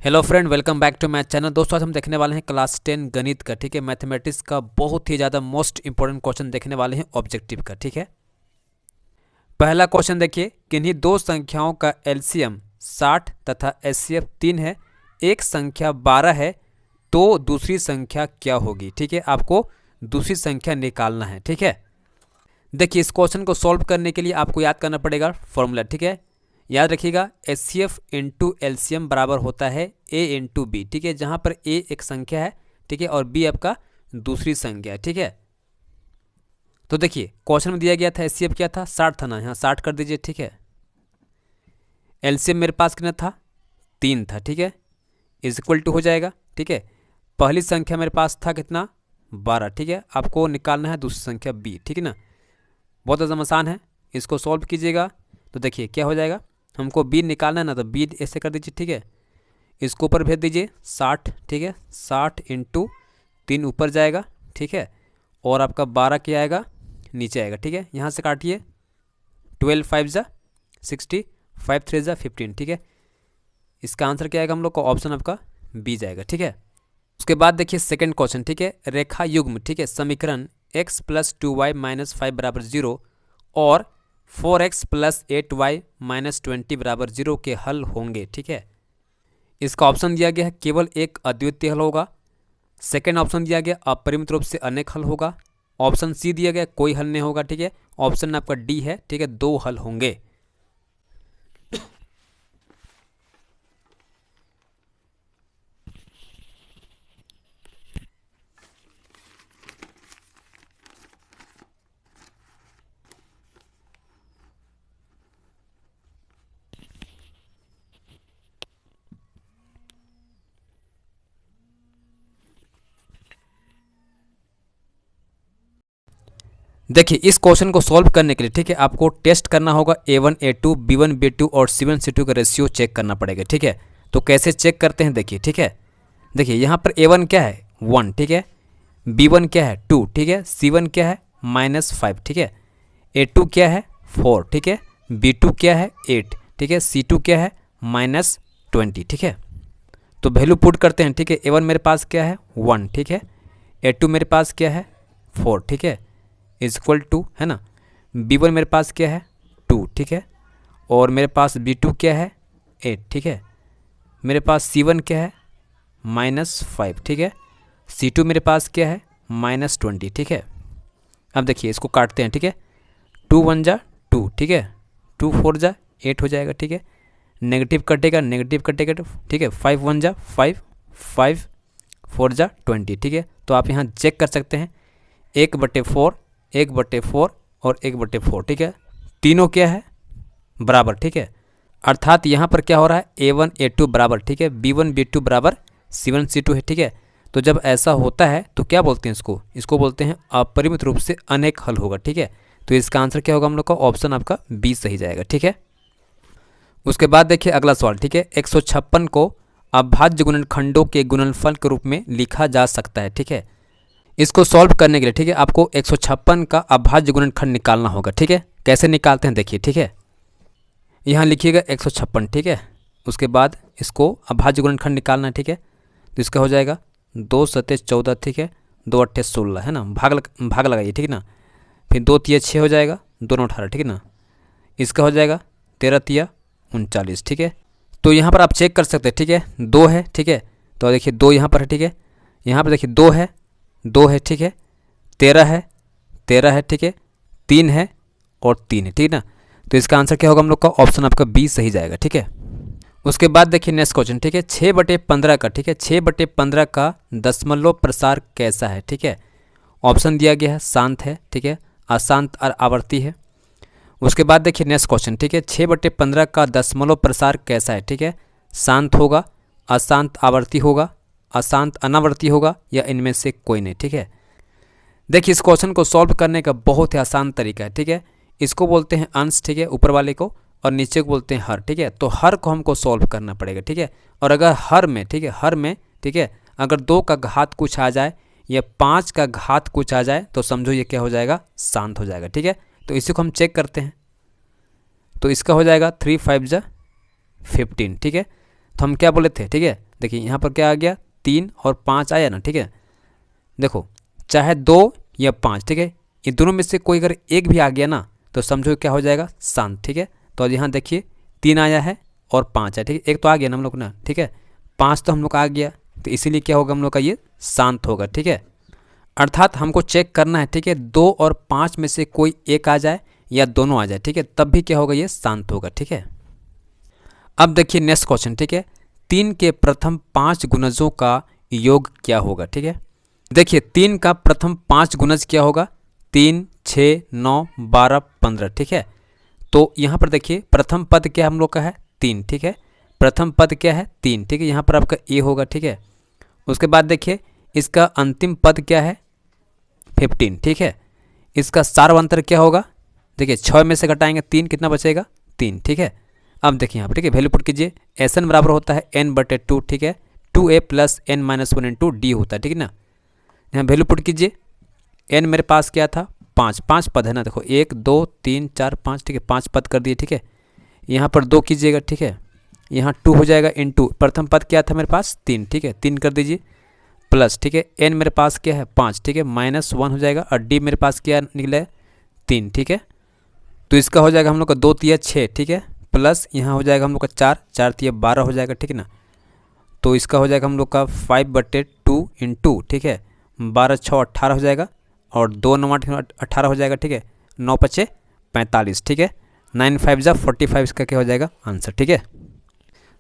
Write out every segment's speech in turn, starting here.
Hello friend, welcome back to my channel. दोस्तों आज हम देखने वाले हैं क्लास 10 गणित का, ठीक है। मैथमेटिक्स का बहुत ही ज़्यादा मोस्ट इंपॉर्टेंट क्वेश्चन देखने वाले हैं ऑब्जेक्टिव का, ठीक है। पहला क्वेश्चन देखिए, किन्हीं दो संख्याओं का एलसीएम 60 तथा एचसीएफ 3 है, एक संख्या 12 है, तो दूसरी संख्या क्या होगी, ठीक है। आपको दूसरी संख्या निकालना है, ठीक है। देखिए इस क्वेश्चन को सॉल्व करने के लिए आपको याद करना पड़ेगा फॉर्मूला, ठीक है। याद रखिएगा एचसीएफ इंटू एलसीएम बराबर होता है ए इंटू बी, ठीक है। जहाँ पर ए एक संख्या है, ठीक है, और बी आपका दूसरी संख्या है, ठीक है। तो देखिए क्वेश्चन में दिया गया था एचसीएफ क्या था, 60 था ना, यहाँ 60 कर दीजिए, ठीक है। एलसीएम मेरे पास कितना था, 3 था, ठीक है। इज इक्वल टू हो जाएगा, ठीक है। पहली संख्या मेरे पास था कितना, 12, ठीक है। आपको निकालना है दूसरी संख्या बी, ठीक है ना। बहुत ज़्यादा आसान है, इसको सॉल्व कीजिएगा तो देखिए क्या हो जाएगा। हमको बी निकालना है ना, तो बी ऐसे कर दीजिए, ठीक है। इसको ऊपर भेज दीजिए 60, ठीक है। 60 इंटू 3 ऊपर जाएगा, ठीक है, और आपका 12 क्या आएगा, नीचे आएगा, ठीक है। यहाँ से काटिए, 12 5 जा 60, 5 3 जा 15, ठीक है। इसका आंसर क्या आएगा हम लोग का, ऑप्शन आपका बी जाएगा, ठीक है। उसके बाद देखिए सेकेंड क्वेश्चन, ठीक है। रेखा युग्म, ठीक है, समीकरण x + 2y - 5 बराबर 0 और 4x + 8y - 20 बराबर 0 के हल होंगे, ठीक है। इसका ऑप्शन दिया गया है केवल एक अद्वितीय हल होगा। सेकेंड ऑप्शन दिया गया अपरिमित रूप से अनेक हल होगा। ऑप्शन सी दिया गया कोई हल नहीं होगा, ठीक है। ऑप्शन आपका डी है, ठीक है, 2 हल होंगे। देखिए इस क्वेश्चन को सॉल्व करने के लिए, ठीक है, आपको टेस्ट करना होगा A1 A2 B1 B2 और C1 C2 का रेशियो चेक करना पड़ेगा, ठीक है। तो कैसे चेक करते हैं देखिए, ठीक है। देखिए यहाँ पर A1 क्या है, 1, ठीक है। B1 क्या है, 2, ठीक है। C1 क्या है, -5, ठीक है। A2 क्या है, 4, ठीक है। B2 क्या है, 8, ठीक है। C2 क्या है, -20, ठीक है। तो वैल्यू पुट करते हैं, ठीक है। A1 मेरे पास क्या है, 1, ठीक है। A2 मेरे पास क्या है, 4, ठीक है, इज इक्वल टू, है ना। B1 मेरे पास क्या है, 2, ठीक है। और मेरे पास B2 क्या है, 8, ठीक है। मेरे पास C1 क्या है, -5, ठीक है। C2 मेरे पास क्या है, -20, ठीक है। अब देखिए इसको काटते हैं, ठीक है। 2 1 जा 2, ठीक है। 2 4 जा 8 हो जाएगा, ठीक है। नेगेटिव कटेगा, नेगेटिव कटेगा, ठीक है। 5 1 जा 5, 5 4 जा 20, ठीक है। तो आप यहाँ चेक कर सकते हैं 1/4, 1/4 और 1/4, ठीक है। तीनों क्या है, बराबर, ठीक है। अर्थात यहाँ पर क्या हो रहा है, A1 A2 बराबर, ठीक है, B1 B2 बराबर C1 C2 है, ठीक है। तो जब ऐसा होता है तो क्या बोलते हैं इसको बोलते हैं अपरिमित रूप से अनेक हल होगा, ठीक है। तो इसका आंसर क्या होगा हम लोग का, ऑप्शन आपका बी सही जाएगा, ठीक है। उसके बाद देखिए अगला सवाल, ठीक है। 156 को अभाज्य गुणनखंडों के गुणनफल के रूप में लिखा जा सकता है, ठीक है। इसको सॉल्व करने के लिए, ठीक है, आपको 156 का अभाज्य गुणनखंड निकालना होगा, ठीक है। कैसे निकालते हैं देखिए, ठीक है। यहाँ लिखिएगा 156, ठीक है। उसके बाद इसको अभाज्य गुणनखंड निकालना है, ठीक है। तो इसका हो जाएगा 2 7 14, ठीक है। 2 8 16, है ना। भाग लगाइए, ठीक है ना। फिर 2 3 6 हो जाएगा, 2 9 18, ठीक है ना। इसका हो जाएगा 13 3 39, ठीक है। तो यहाँ पर आप चेक कर सकते हैं, ठीक है। 2 है, ठीक है। तो देखिए 2 यहाँ पर है, ठीक है। यहाँ पर देखिए 2 है, 2 है, ठीक है। 13 है, 13 है, ठीक है। 3 है और 3 है, ठीक है ना। तो इसका आंसर क्या होगा हम लोग का, ऑप्शन आपका बी सही जाएगा, ठीक है। उसके बाद देखिए नेक्स्ट क्वेश्चन, ठीक है। 6/15 का, ठीक है, 6/15 का दशमलव प्रसार कैसा है, ठीक है। ऑप्शन दिया गया है शांत है, ठीक है, अशांत और आवर्ती है। उसके बाद देखिए नेक्स्ट क्वेश्चन, ठीक है। 6/15 का दशमलव प्रसार कैसा है, ठीक है। शांत होगा, अशांत आवर्ती होगा, अशांत अनावर्ती होगा, या इनमें से कोई नहीं, ठीक है। देखिए इस क्वेश्चन को सॉल्व करने का बहुत ही आसान तरीका है, ठीक है। इसको बोलते हैं अंश, ठीक है, ऊपर वाले को, और नीचे को बोलते हैं हर, ठीक है। तो हर को हमको सॉल्व करना पड़ेगा, ठीक है। और अगर हर में, ठीक है, हर में, ठीक है, अगर 2 का घात कुछ आ जाए या 5 का घात कुछ आ जाए तो समझो ये क्या हो जाएगा, शांत हो जाएगा, ठीक है। तो इसी को हम चेक करते हैं। तो इसका हो जाएगा 3 5 जा 15, ठीक है। तो हम क्या बोले थे, ठीक है, देखिए यहाँ पर क्या आ गया 3 और 5 आया ना, ठीक है। देखो चाहे 2 या 5, ठीक है, इन दोनों में से कोई अगर एक भी आ गया ना तो समझो क्या हो जाएगा शांत, ठीक है। तो यहाँ देखिए 3 आया है और 5 है, ठीक है, एक तो आ गया ना हम लोग ना, ठीक है, 5 तो हम लोग का आ गया, तो इसीलिए क्या होगा हम लोग का ये शांत होगा, ठीक है। अर्थात हमको चेक करना है, ठीक है, 2 और 5 में से कोई एक आ जाए या दोनों आ जाए, ठीक है, तब भी क्या होगा ये शांत होगा, ठीक है। अब देखिए नेक्स्ट क्वेश्चन, ठीक है, 3 के प्रथम 5 गुणजों का योग क्या होगा, ठीक है। देखिए 3 का प्रथम 5 गुणज क्या होगा, 3, 6, 9, 12, 15, ठीक है। तो यहाँ पर देखिए प्रथम पद क्या हम लोग का है 3, ठीक है, प्रथम पद क्या है 3, ठीक है, यहाँ पर आपका ए होगा, ठीक है। उसके बाद देखिए इसका अंतिम पद क्या है 15, ठीक है। इसका सार्वंतर क्या होगा, देखिए 6 में से घटाएंगे 3, कितना बचेगा 3, ठीक है। अब देखिए यहाँ पर, ठीक है, वैल्यू पुट कीजिए, एस एन बराबर होता है n/2, ठीक है, 2a + n-1 इंटू डी होता है, ठीक है ना। यहाँ वैल्यू पुट कीजिए, n मेरे पास क्या था 5 पद है ना, देखो 1 2 3 4 5, ठीक है, 5 पद कर दिए, ठीक है। यहाँ पर 2 कीजिएगा, ठीक है, यहाँ 2 हो जाएगा इंटू प्रथम पद क्या था मेरे पास 3, ठीक है, 3 कर दीजिए प्लस, ठीक है, n मेरे पास क्या है 5, ठीक है, -1 हो जाएगा और d मेरे पास क्या निकला है 3, ठीक है। तो इसका हो जाएगा हम लोग का 2 × 6, ठीक है, प्लस यहाँ हो जाएगा हम लोग का 4 × 12 हो जाएगा, ठीक है ना। तो इसका हो जाएगा हम लोग का 5/2 इंटू, ठीक है, 12 × 6 18 हो जाएगा और 2 × 9 18 हो जाएगा, ठीक है, 9 × 5 45, ठीक है, 9 × 5 = 45, इसका क्या हो जाएगा आंसर, ठीक है।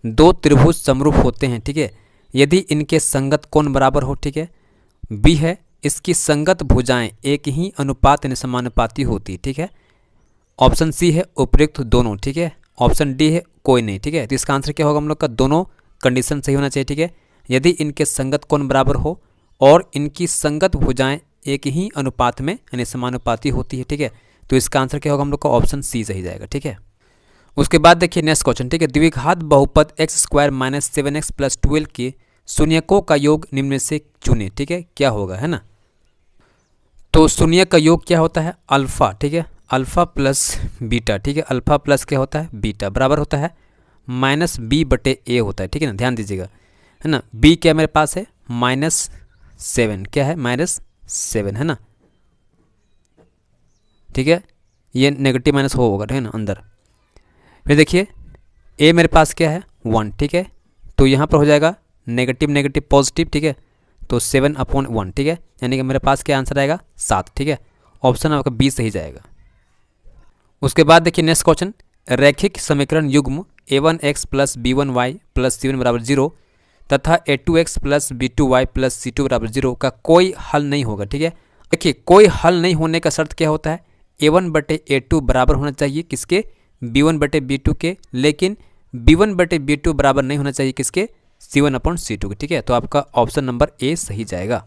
2 त्रिभुज समरूप होते हैं, ठीक है, यदि इनके संगत कोण बराबर हो, ठीक है, बी है, इसकी संगत भुजाएं एक ही अनुपात यानी समानुपाती होती, ठीक है। ऑप्शन सी है उपयुक्त दोनों, ठीक है, ऑप्शन डी है कोई नहीं, ठीक है। तो इसका आंसर क्या होगा हम लोग का, दोनों कंडीशन सही होना चाहिए, ठीक है। यदि इनके संगत कोण बराबर हो और इनकी संगत भुजाएं एक ही अनुपात में यानी समानुपाती होती है, ठीक है, तो इसका आंसर क्या होगा हम लोग का ऑप्शन सी सही जाएगा, ठीक है। उसके बाद देखिए नेक्स्ट क्वेश्चन, ठीक है, द्विघात बहुपद x² - 7x + 12 के शून्यकों का योग निम्न में से चुने, ठीक है, क्या होगा, है ना। तो शून्य का योग क्या होता है अल्फा, ठीक है, अल्फा प्लस बीटा, ठीक है, अल्फा प्लस क्या होता है बीटा बराबर होता है -b/a होता है, ठीक है ना, ध्यान दीजिएगा, है ना। b क्या मेरे पास है -7, क्या है -7, है ना, ठीक है, ये नेगेटिव माइनस होगा, ठीक है ना अंदर। फिर देखिए a मेरे पास क्या है 1, ठीक है, तो यहाँ पर हो जाएगा नेगेटिव नेगेटिव पॉजिटिव, ठीक है, तो 7/1, ठीक है, यानी कि मेरे पास क्या आंसर आएगा 7, ठीक है, ऑप्शन आपका बी सही जाएगा। उसके बाद देखिए नेक्स्ट क्वेश्चन, रैखिक समीकरण युग्म a1x + b1y + c1 = 0 तथा a2x + b2y + c2 = 0 का कोई हल नहीं होगा, ठीक है। देखिए कोई हल नहीं होने का शर्त क्या होता है, a1/a2 बराबर होना चाहिए किसके b1/b2 के, लेकिन b1/b2 बराबर नहीं होना चाहिए किसके c1/c2 के, ठीक है। तो आपका ऑप्शन नंबर ए सही जाएगा।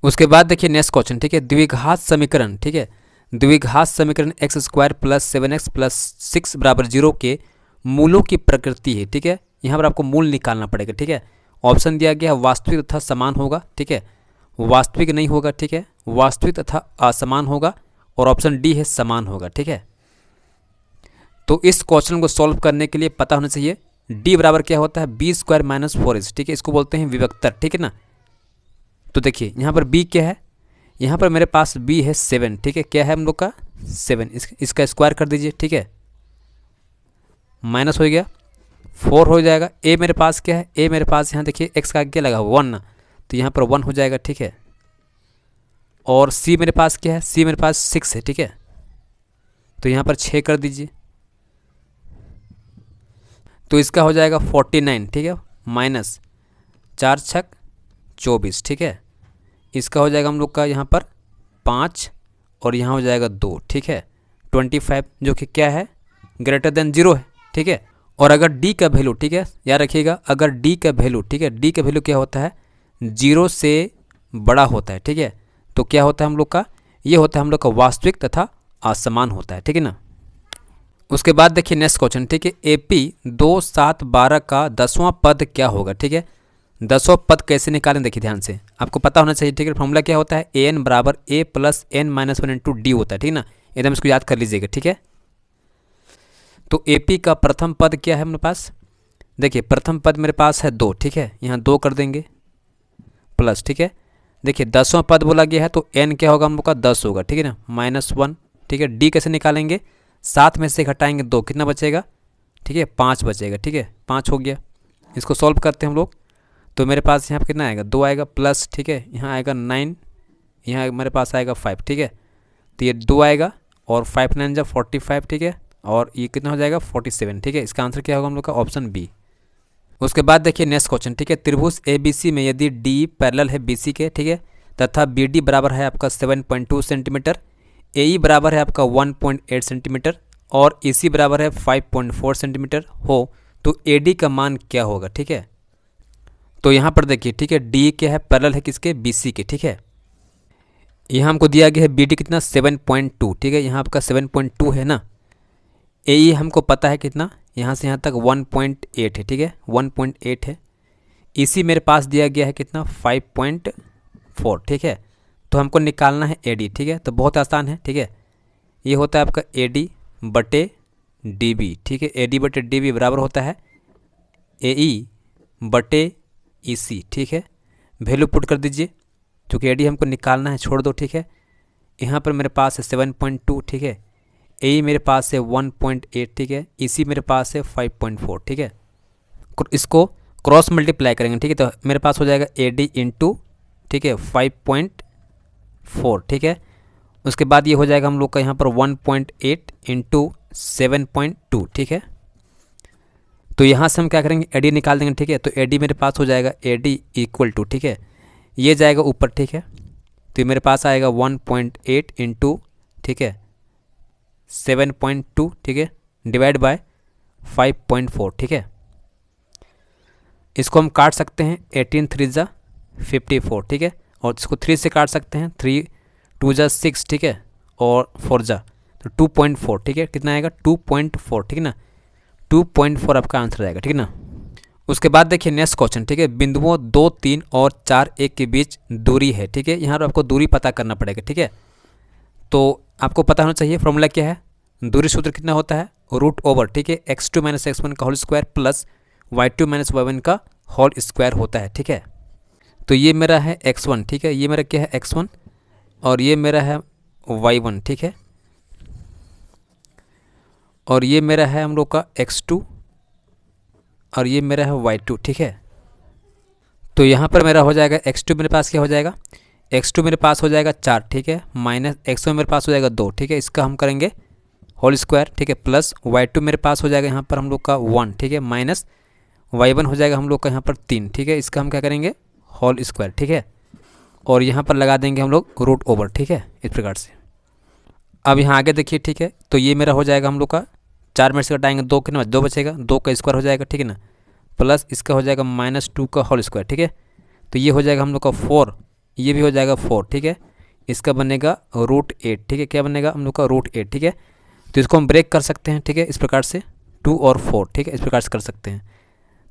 उसके बाद देखिए नेक्स्ट क्वेश्चन, ठीक है, द्विघात समीकरण, ठीक है, द्विघात समीकरण x² + 7x + 6 = 0 के मूलों की प्रकृति है, ठीक है, यहाँ पर आपको मूल निकालना पड़ेगा, ठीक है। ऑप्शन दिया गया है वास्तविक तथा समान होगा, ठीक है, वास्तविक नहीं होगा, ठीक है, वास्तविक तथा असमान होगा और ऑप्शन डी है समान होगा, ठीक है। तो इस क्वेश्चन को सॉल्व करने के लिए पता होना चाहिए d बराबर क्या होता है b² - 4ac, ठीक है, इसको बोलते हैं विभक्तर, ठीक है ना। तो देखिए यहाँ पर b क्या है, यहाँ पर मेरे पास b है 7, ठीक है, क्या है हम लोग का 7, इसका स्क्वायर कर दीजिए, ठीक है, माइनस हो गया 4 हो जाएगा। a मेरे पास क्या है, a मेरे पास यहाँ देखिए x का क्या लगा 1 ना, तो यहाँ पर 1 हो जाएगा, ठीक है। और c मेरे पास क्या है, c मेरे पास 6 है, ठीक है, तो यहाँ पर 6 कर दीजिए, तो इसका हो जाएगा 49, ठीक है, -4 × 6 = 24, ठीक है। इसका हो जाएगा हम लोग का यहाँ पर 5 और यहाँ हो जाएगा 2, ठीक है, 25 जो कि क्या है >0 है, ठीक है। और अगर d का वैल्यू, ठीक है, याद रखिएगा, अगर d का वैल्यू, ठीक है, d का वैल्यू क्या होता है 0 से बड़ा होता है, ठीक है, तो क्या होता है हम लोग का, ये होता है हम लोग का वास्तविक तथा असमान होता है, ठीक है ना। उसके बाद देखिए नेक्स्ट क्वेश्चन, ठीक है, AP 2 7 12 का 10वां पद क्या होगा, ठीक है, 10वां पद कैसे निकालें देखिए ध्यान से, आपको पता होना चाहिए, ठीक है। फॉर्मूला क्या होता है an = a + n-1 into D होता है, ठीक है ना, एकदम इसको याद कर लीजिएगा, ठीक है। तो AP का प्रथम पद क्या है हमारे पास देखिए प्रथम पद मेरे पास है 2, ठीक है, यहाँ 2 कर देंगे प्लस, ठीक है। देखिए 10वां पद बोला गया है तो n क्या होगा हम लोग का 10 होगा, ठीक है ना, -1, ठीक है। d कैसे निकालेंगे, 7 में से घटाएंगे 2, कितना बचेगा, ठीक है 5 बचेगा, ठीक है 5 हो गया। इसको सॉल्व करते हैं हम लोग, तो मेरे पास यहाँ पर कितना आएगा 2 आएगा प्लस, ठीक है, यहाँ आएगा 9, यहाँ मेरे पास आएगा 5, ठीक है। तो ये 2 आएगा और 5 9 जा 45, ठीक है, और ये कितना हो जाएगा 47, ठीक है। इसका आंसर क्या होगा हम लोग का ऑप्शन बी। उसके बाद देखिए नेक्स्ट क्वेश्चन, ठीक है, त्रिभुज ABC में यदि D पैरेलल है BC के, ठीक है, तथा BD बराबर है आपका 7.2 सेंटीमीटर, AE बराबर है आपका 1.8 सेंटीमीटर और EC बराबर है 5.4 सेंटीमीटर हो तो AD का मान क्या होगा, ठीक है। तो यहाँ पर देखिए, ठीक है, D क्या है पैरेलल है किसके, BC के, ठीक है। यहाँ हमको दिया गया है BD कितना 7.2, ठीक है, यहाँ आपका 7.2 है ना। AE हमको पता है कितना, यहाँ से यहाँ तक 1.8 है, ठीक है 1.8 है। EC मेरे पास दिया गया है कितना 5.4, ठीक है। तो हमको निकालना है AD, ठीक है, तो बहुत आसान है, ठीक है। ये होता है आपका AD बटे DB, ठीक है, AD बटे DB बराबर होता है AE बटे EC, ठीक है। वैल्यू पुट कर दीजिए, चूँकि AD हमको निकालना है, छोड़ दो, ठीक है। यहाँ पर मेरे पास है 7.2, ठीक है, AE मेरे पास है 1.8, ठीक है, EC मेरे पास है 5.4, ठीक है। इसको क्रॉस मल्टीप्लाई करेंगे, ठीक है, तो मेरे पास हो जाएगा AD इंटू, ठीक है 5.4, ठीक है। उसके बाद ये हो जाएगा हम लोग का यहाँ पर 1.8 इंटू 7.2, ठीक है। तो यहाँ से हम क्या करेंगे AD निकाल देंगे, ठीक है। तो AD मेरे पास हो जाएगा AD इक्वल टू, ठीक है, ये जाएगा ऊपर, ठीक है। तो ये मेरे पास आएगा 1.8 इंटू, ठीक है 7.2, ठीक है, डिवाइड बाय 5.4, ठीक है। इसको हम काट सकते हैं, 18 3 जा 54, ठीक है, और इसको 3 से काट सकते हैं, 3 2 जा 6, ठीक है, और 4 जा तो 2.4, ठीक है, कितना आएगा 2.4, ठीक है ना, 2.4 आपका आंसर आएगा, ठीक है ना। उसके बाद देखिए नेक्स्ट क्वेश्चन, ठीक है, बिंदुओं 2 3 और 4 1 के बीच दूरी है, ठीक है। यहाँ पर आपको दूरी पता करना पड़ेगा, ठीक है। तो आपको पता होना चाहिए फॉर्मूला क्या है, दूरी सूत्र कितना होता है √, ठीक है, x2 - x1 का whole square plus y2 - y1 का होल स्क्वायर होता है, ठीक है। तो ये मेरा है x1, ठीक है, ये मेरा क्या है x1 और ये मेरा है y1, ठीक है, और ये मेरा है हम लोग का x2 और ये मेरा है y2, ठीक है। तो यहाँ पर मेरा हो जाएगा x2 मेरे पास क्या हो जाएगा, x2 मेरे पास हो जाएगा 4, ठीक है, माइनस x1 मेरे पास हो जाएगा 2, ठीक है, इसका हम करेंगे होल स्क्वायर, ठीक है, प्लस y2 मेरे पास हो जाएगा यहाँ पर हम लोग का 1, ठीक है, माइनस y1 हो जाएगा हम लोग का यहाँ पर 3, ठीक है, इसका हम क्या करेंगे होल स्क्वायर, ठीक है, और यहाँ पर लगा देंगे हम लोग √, ठीक है, इस प्रकार से। अब यहाँ आगे देखिए, ठीक है, तो ये मेरा हो जाएगा हम लोग का 4 में से घटाएंगे 2 कितना 2 बचेगा, 2 का स्क्वायर हो जाएगा, ठीक है ना, प्लस इसका हो जाएगा -2 का होल स्क्वायर, ठीक है। तो ये हो जाएगा हम लोग का 4, ये भी हो जाएगा 4, ठीक है, इसका बनेगा √8, ठीक है, क्या बनेगा हम लोग का √8, ठीक है। तो इसको हम ब्रेक कर सकते हैं, ठीक है, इस प्रकार से 2 और 4, ठीक है, इस प्रकार से कर सकते हैं।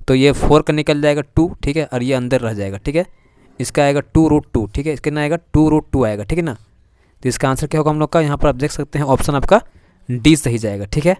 तो ये 4 का निकल जाएगा 2, ठीक है, और ये अंदर रह जाएगा, ठीक है, इसका आएगा 2√2, ठीक है, इसका कितना आएगा 2√2 आएगा, ठीक है ना। तो इसका आंसर क्या होगा हम लोग का, यहाँ पर आप देख सकते हैं ऑप्शन आपका डी सही जाएगा, ठीक है।